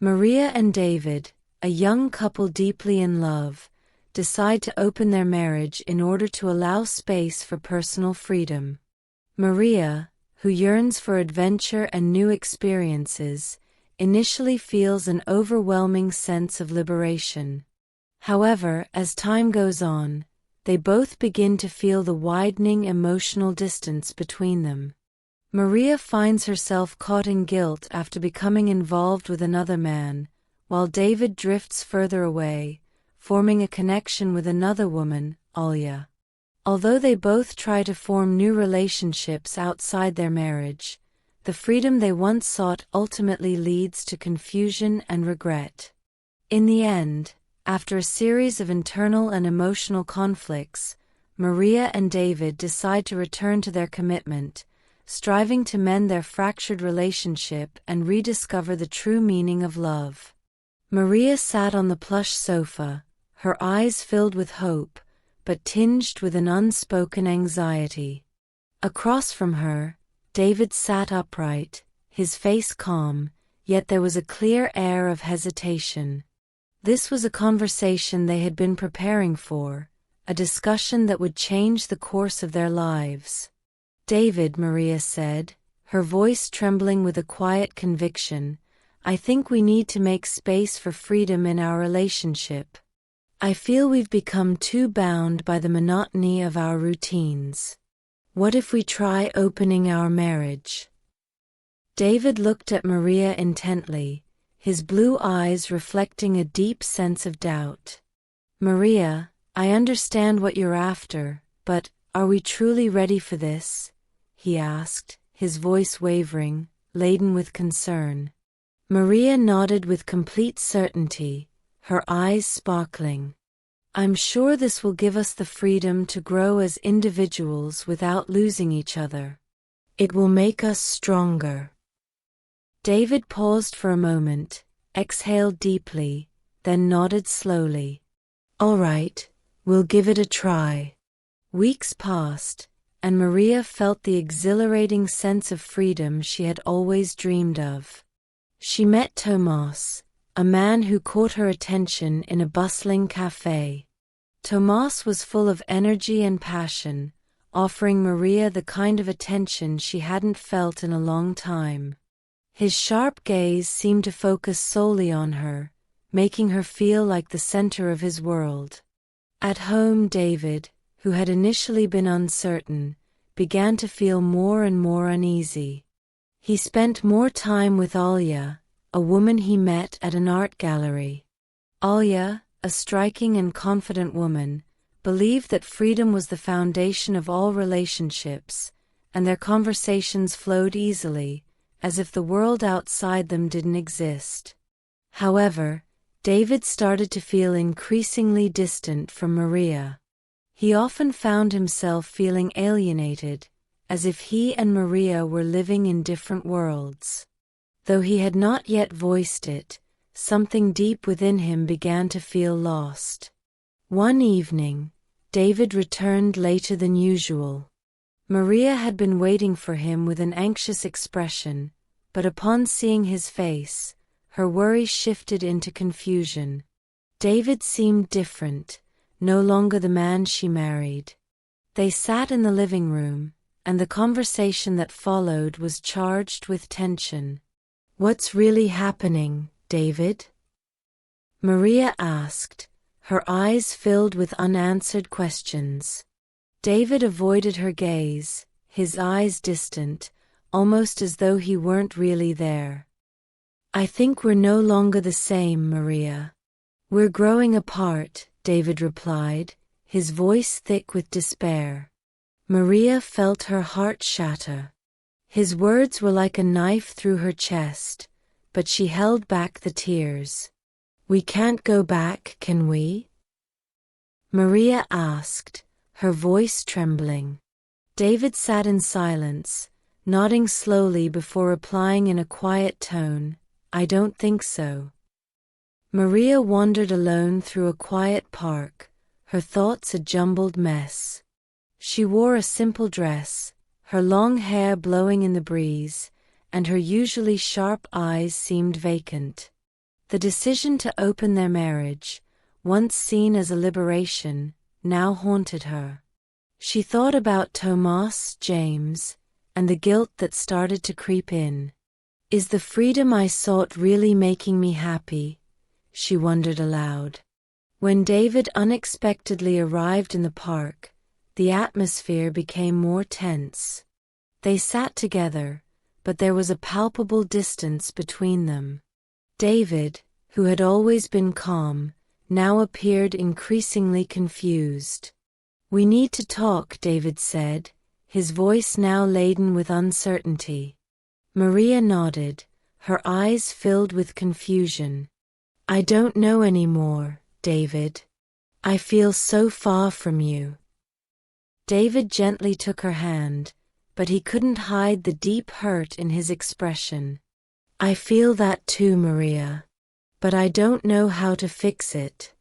Maria and David, a young couple deeply in love, decide to open their marriage in order to allow space for personal freedom. Maria, who yearns for adventure and new experiences, initially feels an overwhelming sense of liberation. However, as time goes on, they both begin to feel the widening emotional distance between them. Maria finds herself caught in guilt after becoming involved with another man, while David drifts further away, forming a connection with another woman, Alya. Although they both try to form new relationships outside their marriage, the freedom they once sought ultimately leads to confusion and regret. In the end, after a series of internal and emotional conflicts, Maria and David decide to return to their commitment, striving to mend their fractured relationship and rediscover the true meaning of love. Maria sat on the plush sofa, her eyes filled with hope, but tinged with an unspoken anxiety. Across from her, David sat upright, his face calm, yet there was a clear air of hesitation. This was a conversation they had been preparing for, a discussion that would change the course of their lives. "David," Maria said, her voice trembling with a quiet conviction, "I think we need to make space for freedom in our relationship. I feel we've become too bound by the monotony of our routines. What if we try opening our marriage?" David looked at Maria intently, his blue eyes reflecting a deep sense of doubt. "Maria, I understand what you're after, but are we truly ready for this?" he asked, his voice wavering, laden with concern. Maria nodded with complete certainty, her eyes sparkling. "I'm sure this will give us the freedom to grow as individuals without losing each other. It will make us stronger." David paused for a moment, exhaled deeply, then nodded slowly. "All right, we'll give it a try." Weeks passed, and Maria felt the exhilarating sense of freedom she had always dreamed of. She met Tomas, a man who caught her attention in a bustling cafe. Tomas was full of energy and passion, offering Maria the kind of attention she hadn't felt in a long time. His sharp gaze seemed to focus solely on her, making her feel like the center of his world. At home, David, who had initially been uncertain, began to feel more and more uneasy. He spent more time with Alya, a woman he met at an art gallery. Alya, a striking and confident woman, believed that freedom was the foundation of all relationships, and their conversations flowed easily, as if the world outside them didn't exist. However, David started to feel increasingly distant from Maria. He often found himself feeling alienated, as if he and Maria were living in different worlds. Though he had not yet voiced it, something deep within him began to feel lost. One evening, David returned later than usual. Maria had been waiting for him with an anxious expression, but upon seeing his face, her worry shifted into confusion. David seemed different, no longer the man she married. They sat in the living room, and the conversation that followed was charged with tension. "What's really happening, David?" Maria asked, her eyes filled with unanswered questions. David avoided her gaze, his eyes distant, almost as though he weren't really there. "I think we're no longer the same, Maria. We're growing apart," David replied, his voice thick with despair. Maria felt her heart shatter. His words were like a knife through her chest, but she held back the tears. "We can't go back, can we?" Maria asked, her voice trembling. David sat in silence, nodding slowly before replying in a quiet tone, "I don't think so." Maria wandered alone through a quiet park, her thoughts a jumbled mess. She wore a simple dress, her long hair blowing in the breeze, and her usually sharp eyes seemed vacant. The decision to open their marriage, once seen as a liberation, now haunted her. She thought about Tomas, James, and the guilt that started to creep in. Is the freedom I sought really making me happy? She wondered aloud. When David unexpectedly arrived in the park, the atmosphere became more tense. They sat together, but there was a palpable distance between them. David, who had always been calm, now appeared increasingly confused. "We need to talk," David said, his voice now laden with uncertainty. Maria nodded, her eyes filled with confusion. "I don't know anymore, David. I feel so far from you." David gently took her hand, but he couldn't hide the deep hurt in his expression. "I feel that too, Maria. But I don't know how to fix it."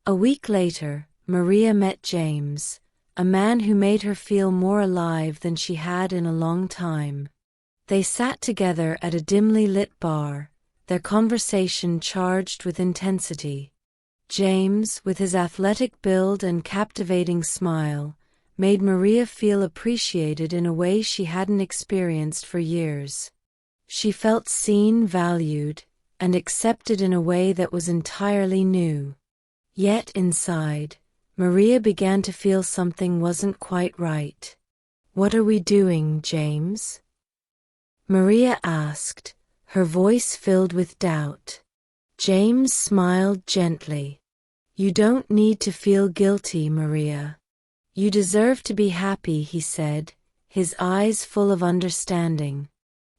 A week later, Maria met James, a man who made her feel more alive than she had in a long time. They sat together at a dimly lit bar, their conversation charged with intensity. James, with his athletic build and captivating smile, made Maria feel appreciated in a way she hadn't experienced for years. She felt seen, valued, and accepted in a way that was entirely new. Yet inside, Maria began to feel something wasn't quite right. "What are we doing, James?" Maria asked, her voice filled with doubt. James smiled gently. "You don't need to feel guilty, Maria. You deserve to be happy," he said, his eyes full of understanding.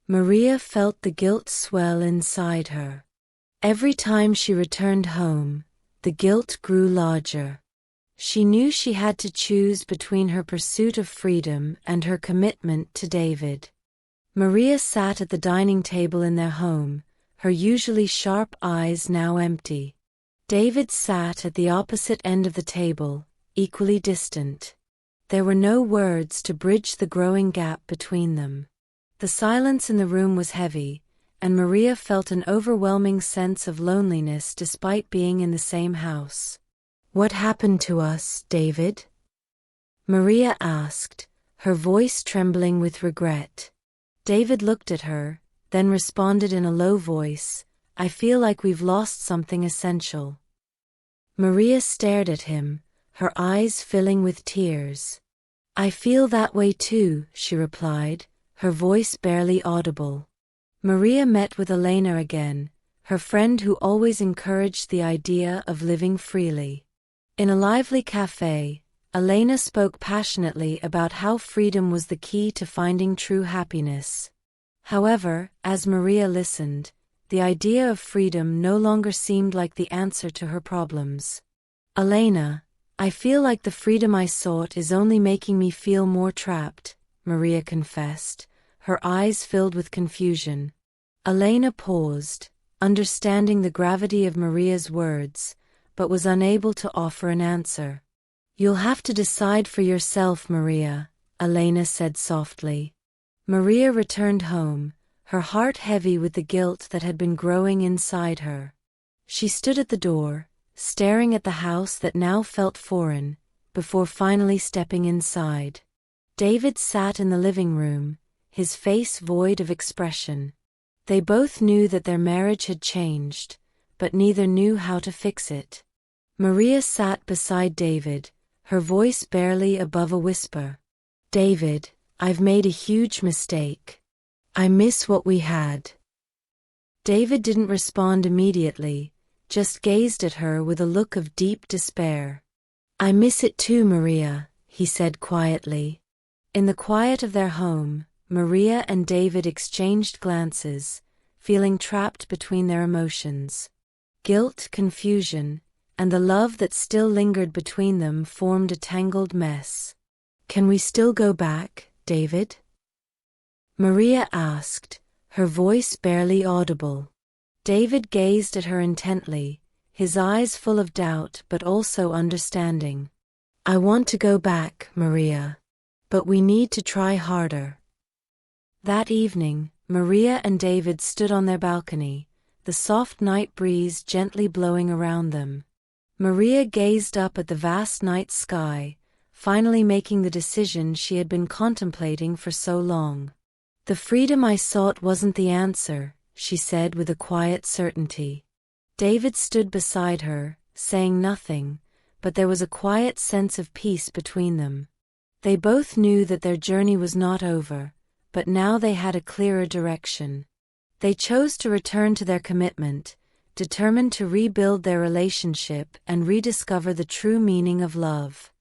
Maria felt the guilt swell inside her. Every time she returned home, the guilt grew larger. She knew she had to choose between her pursuit of freedom and her commitment to David. Maria sat at the dining table in their home, her usually sharp eyes now empty. David sat at the opposite end of the table, equally distant. There were no words to bridge the growing gap between them. The silence in the room was heavy, and Maria felt an overwhelming sense of loneliness despite being in the same house. "What happened to us, David?" Maria asked, her voice trembling with regret. David looked at her, then responded in a low voice, "I feel like we've lost something essential." Maria stared at him, her eyes filling with tears. "I feel that way too," she replied, her voice barely audible. Maria met with Elena again, her friend who always encouraged the idea of living freely. In a lively cafe, Elena spoke passionately about how freedom was the key to finding true happiness. However, as Maria listened, the idea of freedom no longer seemed like the answer to her problems. "Elena, I feel like the freedom I sought is only making me feel more trapped," Maria confessed, her eyes filled with confusion. Elena paused, understanding the gravity of Maria's words, but was unable to offer an answer. "You'll have to decide for yourself, Maria," Elena said softly. Maria returned home, her heart heavy with the guilt that had been growing inside her. She stood at the door, staring at the house that now felt foreign, before finally stepping inside. David sat in the living room, his face void of expression. They both knew that their marriage had changed, but neither knew how to fix it. Maria sat beside David, her voice barely above a whisper. "David, I've made a huge mistake. I miss what we had." David didn't respond immediately, just gazed at her with a look of deep despair. "I miss it too, Maria," he said quietly. In the quiet of their home, Maria and David exchanged glances, feeling trapped between their emotions. Guilt, confusion, and the love that still lingered between them formed a tangled mess. "Can we still go back, David?" Maria asked, her voice barely audible. David gazed at her intently, his eyes full of doubt but also understanding. "I want to go back, Maria. But we need to try harder." That evening, Maria and David stood on their balcony, the soft night breeze gently blowing around them. Maria gazed up at the vast night sky, finally making the decision she had been contemplating for so long. "The freedom I sought wasn't the answer," she said with a quiet certainty. David stood beside her, saying nothing, but there was a quiet sense of peace between them. They both knew that their journey was not over, but now they had a clearer direction. They chose to return to their commitment, determined to rebuild their relationship and rediscover the true meaning of love.